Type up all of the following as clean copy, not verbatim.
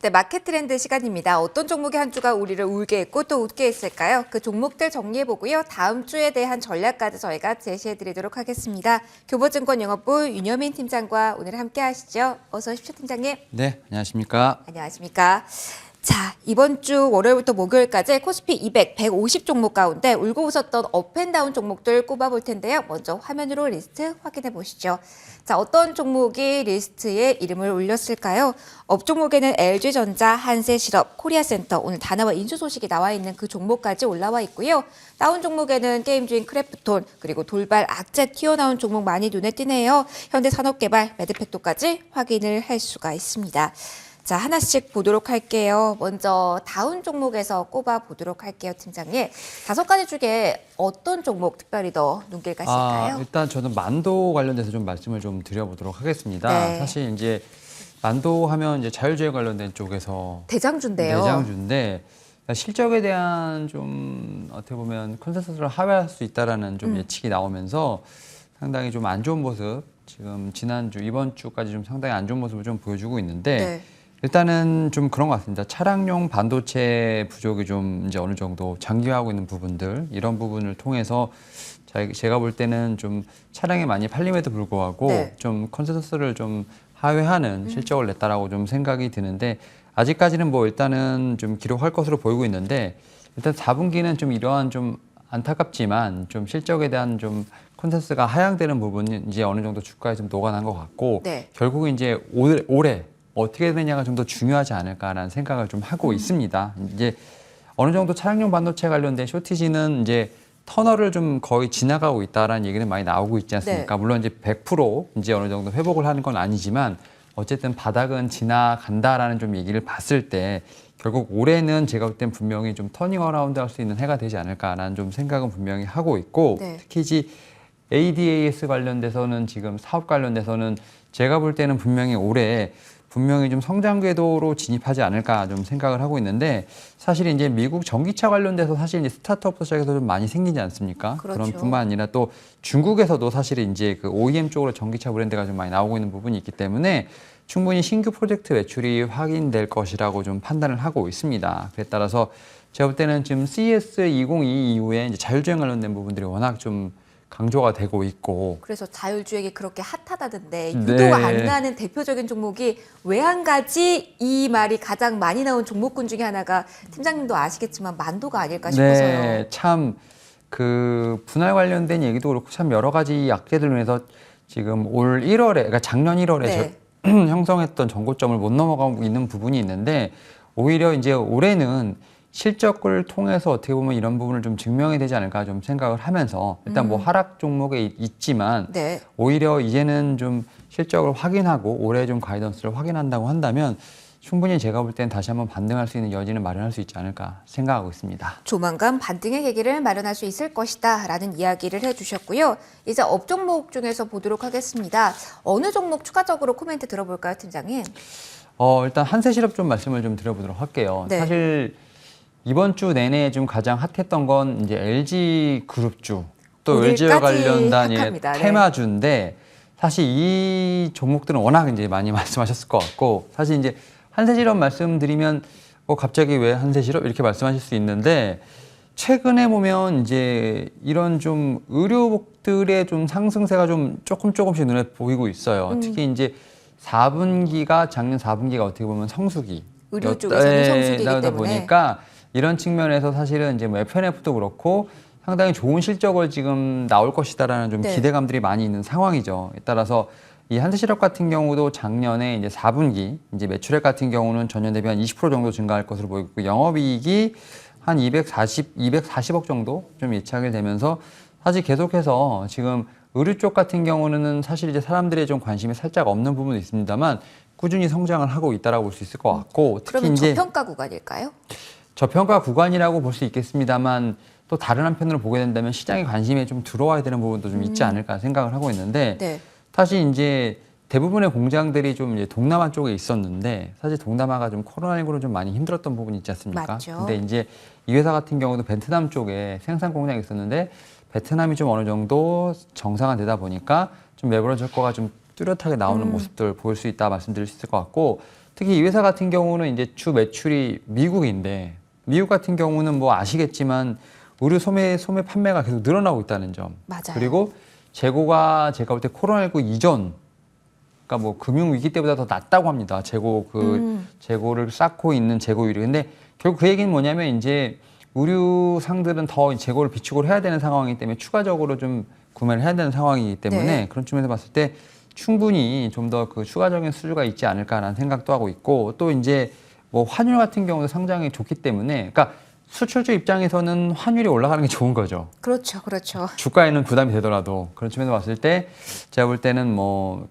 네, 마켓 트렌드 시간입니다. 어떤 종목의 한 주가 우리를 울게 했고 또 웃게 했을까요? 그 종목들 정리해보고요. 다음 주에 대한 전략까지 저희가 제시해드리도록 하겠습니다. 교보증권 영업부 윤여민 팀장과 오늘 함께 하시죠. 어서 오십시오, 팀장님. 네, 안녕하십니까. 안녕하십니까. 자, 이번 주 월요일부터 목요일까지 코스피 200, 150 종목 가운데 울고 웃었던 업앤다운 종목들 꼽아볼 텐데요. 먼저 화면으로 리스트 확인해 보시죠. 자, 어떤 종목이 리스트에 이름을 올렸을까요? 업종목에는 LG전자, 한세실업, 코리아센터, 오늘 다나와 인수 소식이 나와 있는 그 종목까지 올라와 있고요. 다운 종목에는 게임주인 크래프톤, 그리고 돌발, 악재 튀어나온 종목 많이 눈에 띄네요. 현대산업개발, 매드팩토까지 확인을 할 수가 있습니다. 자, 하나씩 보도록 할게요. 먼저 다운 종목에서 꼽아보도록 할게요, 팀장님. 5가지 중에 어떤 종목 특별히 더 눈길 가실까요? 일단 저는 만도 관련돼서 좀 말씀을 좀 드려보도록 하겠습니다. 네. 사실 이제 만도 하면 이제 자율주행 관련된 쪽에서 대장주인데요. 대장주인데 실적에 대한 좀 어떻게 보면 컨센서스를 하회할 수 있다라는 좀 예측이 나오면서 상당히 좀 안 좋은 모습, 지금 지난주, 이번 주까지 좀 상당히 안 좋은 모습을 좀 보여주고 있는데 네. 일단은 좀 그런 것 같습니다. 차량용 반도체 부족이 좀 이제 어느 정도 장기화하고 있는 부분들, 이런 부분을 통해서 제가 볼 때는 좀 차량이 많이 팔림에도 불구하고 네. 좀 컨센서스를 좀 하회하는 실적을 냈다라고 좀 생각이 드는데 아직까지는 뭐 일단은 좀 기록할 것으로 보이고 있는데 일단 4분기는 좀 이러한 좀 안타깝지만 좀 실적에 대한 좀 컨센서스가 하향되는 부분이 이제 어느 정도 주가에 좀 녹아난 것 같고 네. 결국은 이제 올해 어떻게 되느냐가 좀 더 중요하지 않을까라는 생각을 좀 하고 있습니다. 이제 어느 정도 차량용 반도체 관련된 쇼티지는 이제 터널을 좀 거의 지나가고 있다라는 얘기는 많이 나오고 있지 않습니까? 네. 물론 이제 100% 이제 어느 정도 회복을 하는 건 아니지만 어쨌든 바닥은 지나간다라는 좀 얘기를 봤을 때 결국 올해는 제가 볼 땐 분명히 좀 터닝 어라운드 할 수 있는 해가 되지 않을까라는 좀 생각은 분명히 하고 있고 네. 특히 이제 ADAS 관련돼서는 지금 사업 관련돼서는 제가 볼 때는 분명히 올해 분명히 좀 성장 궤도로 진입하지 않을까 좀 생각을 하고 있는데 사실 이제 미국 전기차 관련돼서 사실 이제 스타트업부터 시작해서 좀 많이 생기지 않습니까? 그렇죠. 그런 뿐만 아니라 또 중국에서도 사실 이제 그 OEM 쪽으로 전기차 브랜드가 좀 많이 나오고 있는 부분이 있기 때문에 충분히 신규 프로젝트 매출이 확인될 것이라고 좀 판단을 하고 있습니다. 그에 따라서 제가 볼 때는 지금 CES 2022 이후에 이제 자율주행 관련된 부분들이 워낙 좀 강조가 되고 있고 그래서 자율주행이 그렇게 핫하다던데 네. 유독 안 나는 대표적인 종목이 왜 한 가지 이 말이 가장 많이 나온 종목군 중에 하나가 팀장님도 아시겠지만 만도가 아닐까 싶어서요. 네, 참 그 분할 관련된 얘기도 그렇고 참 여러 가지 약재들로 인해서 지금 올 1월에, 그러니까 작년 1월에 네. 형성했던 전고점을 못 넘어가고 있는 부분이 있는데 오히려 이제 올해는 실적을 통해서 어떻게 보면 이런 부분을 좀 증명이 되지 않을까 좀 생각을 하면서 일단 뭐 하락 종목에 있지만 네. 오히려 이제는 좀 실적을 확인하고 올해 좀 가이던스를 확인한다고 한다면 충분히 제가 볼 때는 다시 한번 반등할 수 있는 여지는 마련할 수 있지 않을까 생각하고 있습니다. 조만간 반등의 계기를 마련할 수 있을 것이다 라는 이야기를 해주셨고요. 이제 업종목 중에서 보도록 하겠습니다. 어느 종목 추가적으로 코멘트 들어볼까요, 팀장님? 일단 한세실업 좀 말씀을 좀 드려보도록 할게요. 네. 사실 이번 주 내내 좀 가장 핫했던 건 이제 LG 그룹주 또 LG와 오늘까지 관련단의 핫합니다. 네. 테마주인데 사실 이 종목들은 워낙 이제 많이 말씀하셨을 것 같고 사실 이제 한세실업 말씀드리면 갑자기 왜 한세실업 이렇게 말씀하실 수 있는데 최근에 보면 이제 이런 좀 의료복들의 좀 상승세가 좀 조금씩 눈에 보이고 있어요. 특히 이제 4분기가 작년 4분기가 어떻게 보면 성수기 의료 쪽에서는 성수기이기 때문에 보니까 이런 측면에서 사실은 이제 뭐 FNF도 그렇고 상당히 좋은 실적을 지금 나올 것이다라는 좀 네. 기대감들이 많이 있는 상황이죠. 따라서 이 한세실업 같은 경우도 작년에 이제 4분기 이제 매출액 같은 경우는 전년 대비 한 20% 정도 증가할 것으로 보이고 영업이익이 한 240억 정도 좀 예측이 되면서 사실 계속해서 지금 의료 쪽 같은 경우는 사실 이제 사람들의 좀 관심이 살짝 없는 부분도 있습니다만 꾸준히 성장을 하고 있다라고 볼 수 있을 것 같고 특히 그러면 이제 저평가 구간일까요? 저평가 구간이라고 볼 수 있겠습니다만 또 다른 한편으로 보게 된다면 시장의 관심에 좀 들어와야 되는 부분도 좀 있지 않을까 생각을 하고 있는데 네. 사실 이제 대부분의 공장들이 좀 이제 동남아 쪽에 있었는데 사실 동남아가 좀 코로나19로 좀 많이 힘들었던 부분이 있지 않습니까? 맞죠. 근데 이제 이 회사 같은 경우도 베트남 쪽에 생산 공장이 있었는데 베트남이 좀 어느 정도 정상화되다 보니까 좀 레버러지 효과가 좀 뚜렷하게 나오는 모습들 보일 수 있다 말씀드릴 수 있을 것 같고 특히 이 회사 같은 경우는 이제 주 매출이 미국인데 미국 같은 경우는 뭐 아시겠지만 의류 소매 판매가 계속 늘어나고 있다는 점. 맞아요. 그리고 재고가 제가 볼 때 코로나19 이전 그러니까 뭐 금융 위기 때보다 더 낮다고 합니다. 재고를 쌓고 있는 재고율이. 근데 결국 그 얘기는 뭐냐면 이제 의류상들은 더 재고를 비축을 해야 되는 상황이기 때문에 추가적으로 좀 구매를 해야 되는 상황이기 때문에 네. 그런 측면에서 봤을 때 충분히 좀 더 그 추가적인 수주가 있지 않을까라는 생각도 하고 있고 또 이제 뭐 환율 같은 경우도 상당히 좋기 때문에 그러니까 수출주 입장에서는 환율이 올라가는 게 좋은 거죠. 그렇죠, 그렇죠. 주가에는 부담이 되더라도 그런 측면에서 봤을 때 제가 볼 때는 뭐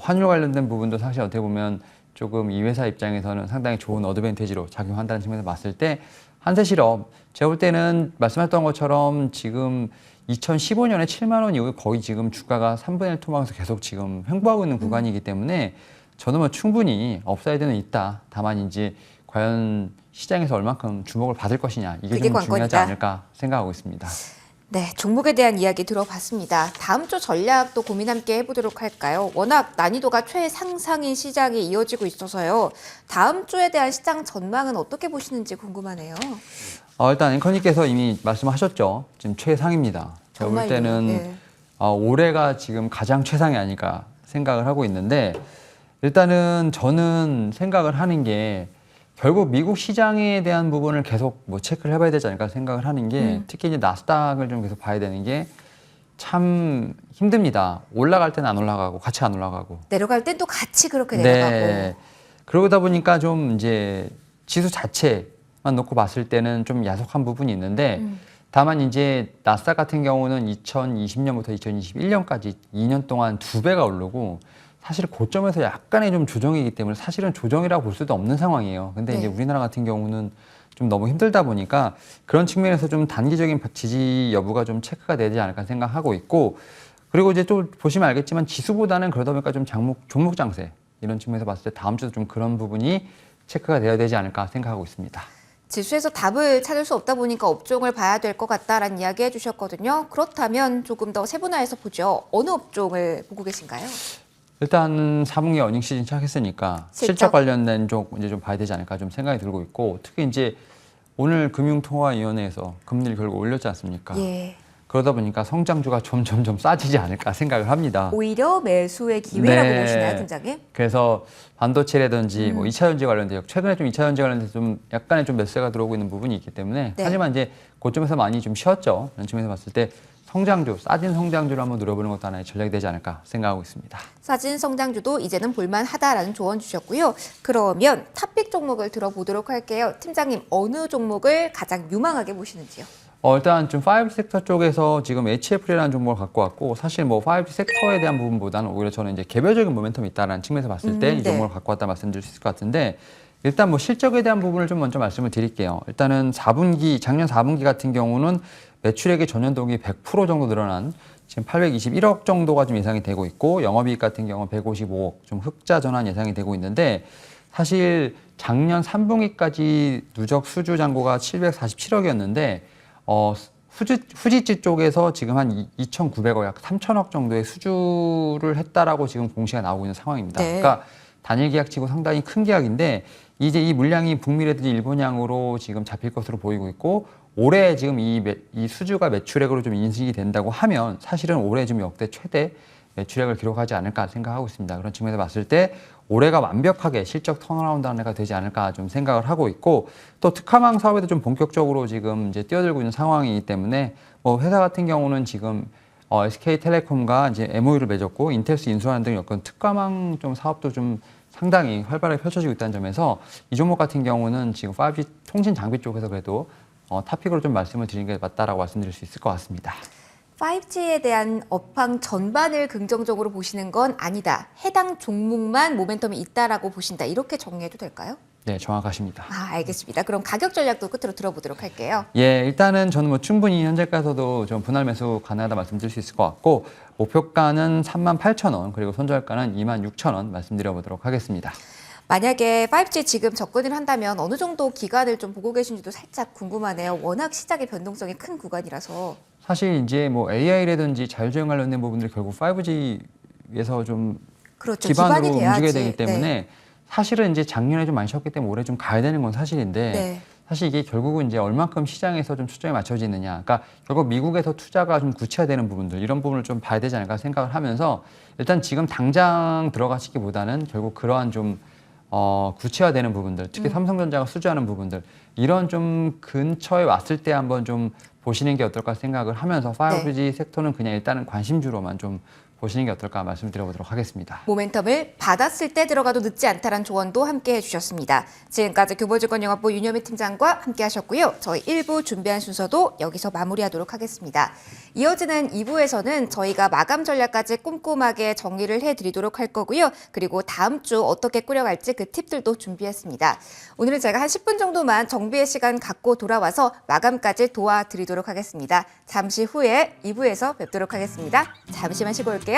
환율 관련된 부분도 사실 어떻게 보면 조금 이 회사 입장에서는 상당히 좋은 어드밴티지로 작용한다는 측면에서 봤을 때 한세실업 제가 볼 때는 말씀하셨던 것처럼 지금 2015년에 7만 원 이후에 거의 지금 주가가 3분의 1 토막에서 계속 지금 횡보하고 있는 구간이기 때문에 저는 뭐 충분히 업사이드는 있다. 다만 이제 과연 시장에서 얼만큼 주목을 받을 것이냐 이게 그게 좀 중요하지 관건이다. 않을까 생각하고 있습니다. 네, 종목에 대한 이야기 들어봤습니다. 다음 주 전략도 고민 함께 해보도록 할까요? 워낙 난이도가 최상상인 시장이 이어지고 있어서요. 다음 주에 대한 시장 전망은 어떻게 보시는지 궁금하네요. 일단 앵커님께서 이미 말씀하셨죠. 지금 최상입니다. 제가 볼 정말요? 때는 네. 올해가 지금 가장 최상이 아닐까 생각을 하고 있는데 일단은 저는 생각을 하는 게 결국 미국 시장에 대한 부분을 계속 뭐 체크를 해봐야 되지 않을까 생각을 하는 게 특히 이제 나스닥을 좀 계속 봐야 되는 게 참 힘듭니다. 올라갈 때는 안 올라가고 같이 안 올라가고. 내려갈 땐 또 같이 그렇게 네. 내려가고. 그러다 보니까 좀 이제 지수 자체만 놓고 봤을 때는 좀 야속한 부분이 있는데 다만 이제 나스닥 같은 경우는 2020년부터 2021년까지 2년 동안 2배가 오르고 사실 고점에서 약간의 좀 조정이기 때문에 사실은 조정이라고 볼 수도 없는 상황이에요. 근데 이제 네. 우리나라 같은 경우는 좀 너무 힘들다 보니까 그런 측면에서 좀 단기적인 지지 여부가 좀 체크가 되지 않을까 생각하고 있고 그리고 이제 또 보시면 알겠지만 지수보다는 그러다 보니까 좀 종목 장세 이런 측면에서 봤을 때 다음 주도 좀 그런 부분이 체크가 돼야 되지 않을까 생각하고 있습니다. 지수에서 답을 찾을 수 없다 보니까 업종을 봐야 될 것 같다라는 이야기 해주셨거든요. 그렇다면 조금 더 세분화해서 보죠. 어느 업종을 보고 계신가요? 일단 4분기 어닝 시즌 시작했으니까 실적 관련된 쪽 이제 좀 봐야 되지 않을까 좀 생각이 들고 있고 특히 이제 오늘 금융통화위원회에서 금리를 결국 올렸지 않습니까? 예. 그러다 보니까 성장주가 점점 싸지지 않을까 생각을 합니다. 오히려 매수의 기회라고 네. 보시나요, 팀장님? 그래서 반도체라든지 뭐 2차 전지 관련돼서 최근에 좀 2차 전지 관련돼서 좀 약간의 좀 매수가 들어오고 있는 부분이 있기 때문에 네. 하지만 이제 고점에서 많이 좀 쉬었죠. 그런 측면에서 봤을 때 성장주, 싸진 성장주를 한번 노려보는 것도 하나의 전략이 되지 않을까 생각하고 있습니다. 싸진 성장주도 이제는 볼만하다라는 조언 주셨고요. 그러면 탑픽 종목을 들어보도록 할게요. 팀장님, 어느 종목을 가장 유망하게 보시는지요? 일단 좀 5G 섹터 쪽에서 지금 HFL이라는 종목을 갖고 왔고 사실 뭐 5G 섹터에 대한 부분보다는 오히려 저는 이제 개별적인 모멘텀이 있다라는 측면에서 봤을 때 이 네. 종목을 갖고 왔다 말씀드릴 수 있을 것 같은데 일단 뭐 실적에 대한 부분을 좀 먼저 말씀을 드릴게요. 일단은 작년 4분기 같은 경우는 매출액이 전년 동기 100% 정도 늘어난 지금 821억 정도가 좀 예상이 되고 있고 영업이익 같은 경우는 155억 좀 흑자 전환 예상이 되고 있는데 사실 작년 3분기까지 누적 수주 잔고가 747억이었는데 후지지 쪽에서 지금 한 2,900억, 약 3,000억 정도의 수주를 했다라고 지금 공시가 나오고 있는 상황입니다. 네. 그러니까 단일 계약치고 상당히 큰 계약인데 이제 이 물량이 북미라든지 일본향으로 지금 잡힐 것으로 보이고 있고 올해 지금 이 수주가 매출액으로 좀 인식이 된다고 하면 사실은 올해 지금 역대 최대 매출액을 기록하지 않을까 생각하고 있습니다. 그런 측면에서 봤을 때 올해가 완벽하게 실적 턴어라운드 한 해가 되지 않을까 좀 생각을 하고 있고 또 특화망 사업에도 좀 본격적으로 지금 이제 뛰어들고 있는 상황이기 때문에 뭐 회사 같은 경우는 지금 SK텔레콤과 이제 MOU를 맺었고 인텔스 인수하는 등 여건 특화망 좀 사업도 좀 상당히 활발하게 펼쳐지고 있다는 점에서 이 종목 같은 경우는 지금 5G 통신 장비 쪽에서 그래도 탑픽으로 좀 말씀을 드리는 게 맞다라고 말씀드릴 수 있을 것 같습니다. 5G에 대한 업황 전반을 긍정적으로 보시는 건 아니다. 해당 종목만 모멘텀이 있다라고 보신다. 이렇게 정리해도 될까요? 네, 정확하십니다. 알겠습니다. 그럼 가격 전략도 끝으로 들어보도록 할게요. 예, 일단은 저는 뭐 충분히 현재가서도 좀 분할 매수 가능하다 말씀드릴 수 있을 것 같고 목표가는 38,000원 그리고 손절가는 26,000원 말씀드려보도록 하겠습니다. 만약에 5G 지금 접근을 한다면 어느 정도 기간을 좀 보고 계신지도 살짝 궁금하네요. 워낙 시장의 변동성이 큰 구간이라서. 사실 이제 뭐 AI라든지 자율주행 관련된 부분들이 결국 5G에서 좀 그렇죠. 기반으로 기반이 돼야지. 움직여야 되기 때문에 네. 사실은 이제 작년에 좀 많이 쉬었기 때문에 올해 좀 가야 되는 건 사실인데 네. 사실 이게 결국은 이제 얼만큼 시장에서 좀 초점이 맞춰지느냐. 그러니까 결국 미국에서 투자가 좀 구체화되는 부분들 이런 부분을 좀 봐야 되지 않을까 생각을 하면서 일단 지금 당장 들어가시기보다는 결국 그러한 좀 구체화되는 부분들, 특히 삼성전자가 수주하는 부분들 이런 좀 근처에 왔을 때 한번 좀 보시는 게 어떨까 생각을 하면서 5G 섹터는 그냥 일단은 관심주로만 좀 보시는 게 어떨까 말씀을 드려보도록 하겠습니다. 모멘텀을 받았을 때 들어가도 늦지 않다라는 조언도 함께 해주셨습니다. 지금까지 교보증권영업부 윤여미 팀장과 함께 하셨고요. 저희 1부 준비한 순서도 여기서 마무리하도록 하겠습니다. 이어지는 2부에서는 저희가 마감 전략까지 꼼꼼하게 정리를 해드리도록 할 거고요. 그리고 다음 주 어떻게 꾸려갈지 그 팁들도 준비했습니다. 오늘은 제가 한 10분 정도만 정비의 시간 갖고 돌아와서 마감까지 도와드리도록 하겠습니다. 잠시 후에 2부에서 뵙도록 하겠습니다. 잠시만 쉬고 올게요.